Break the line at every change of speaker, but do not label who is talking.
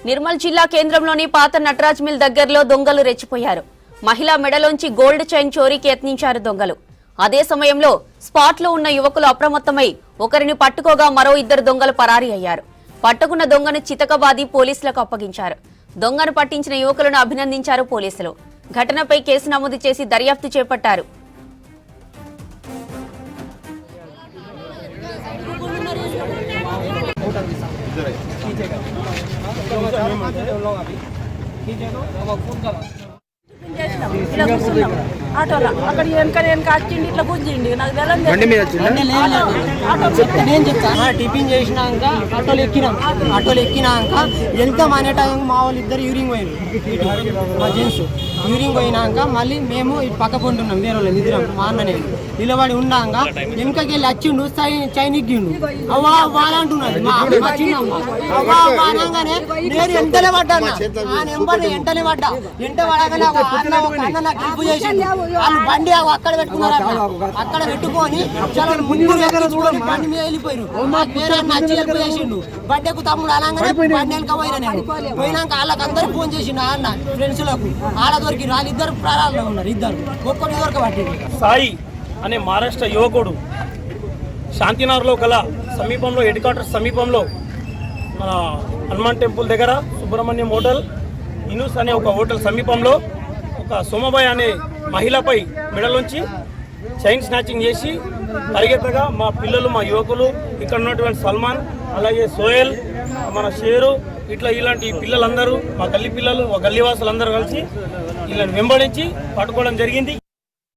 నిర్మల్ జిల్లా కేంద్రంలోని పాత నటరాజ్ మిల్ దగ్గరలో దొంగలు రెచ్చిపోయారు. మహిళా మెడలోంచి గోల్డ్ చైన్ చోరీకి యత్నించారు దొంగలు. అదే సమయంలో స్పాట్ లో ఉన్న యువకులు అప్రమత్తమై ఒకరిని పట్టుకోగా మరో ఇద్దరు దొంగలు పరారీ అయ్యారు. పట్టుకున్న దొంగను చితకబాది పోలీసులకు అప్పగించారు. దొంగను పట్టించిన యువకులను అభినందించారు పోలీసులు. ఘటనపై కేసు నమోదు చేసి దర్యాప్తు చేపట్టారు.
ఆటోలో అక్కడ వెనక వచ్చిండి ఇట్లా గుంజిండి నాకు
నేను చెప్తాను. టిఫిన్ చేసినాక ఆటోలు ఎక్కినాక వెళ్తాం అనే టైం మా వాళ్ళు ఇద్దరు యూరింగ్ పోయారు. మా జెంట్స్ యూరింగ్ పోయినాక మళ్ళీ మేము ఇటు పక్క కొంటున్నాం. వేరే వాళ్ళు నిద్ర మా అన్న నేను నిలబడి ఉన్నాక వెనకకి వెళ్ళి వచ్చిండు చైన్ ఎక్కిండు. అవ్వా వాన అంటున్నాడు. మా చిన్నమ్మ అవ్వా వానగానే నేను ఎంటనే పడ్డాను. ఆ నెంబర్ ఎంటనే పడ్డా. ఎంట పడగానే అన్న నాకు హెల్ప్ చేసిండు. వాళ్ళు బండి అక్కడ పెట్టుకున్నారు. అక్కడ పెట్టుకొని చాలా ముందు బండి మీద వెళ్ళిపోయారు. వేరే నచ్చి హెల్ప్ చేసిండు. బండికు తమ్ముడు అలాగానే బండి వెనక పోయినా నేను పోయినాక వాళ్ళకందరూ ఫోన్ చేసిండు. అన్న ఫ్రెండ్స్లకు వాళ్ళ దొరికి వాళ్ళిద్దరు ప్రాణాల్లో ఉన్నారు. ఇద్దరు ఒక్కటి దొరకబట్టింది.
సాయి అనే మహారాష్ట్ర యువకుడు శాంతినగర్లో గల సమీపంలో హెడ్ క్వార్టర్స్ సమీపంలో మన హనుమాన్ టెంపుల్ దగ్గర సుబ్రహ్మణ్యం హోటల్ ఇనూస్ అనే ఒక హోటల్ సమీపంలో ఒక సోమబాయ్ అనే మహిళపై మెడలోంచి చైన్ స్నాచింగ్ చేసి పరిగెత్తగా మా పిల్లలు మా యువకులు ఇక్కడ ఉన్నటువంటి సల్మాన్ అలాగే సోయల్ మన షేరు ఇలాంటి పిల్లలందరూ మా గల్లీ పిల్లలు మా గల్లీవాసులందరూ కలిసి వీళ్ళని వెంబడించి పట్టుకోవడం జరిగింది.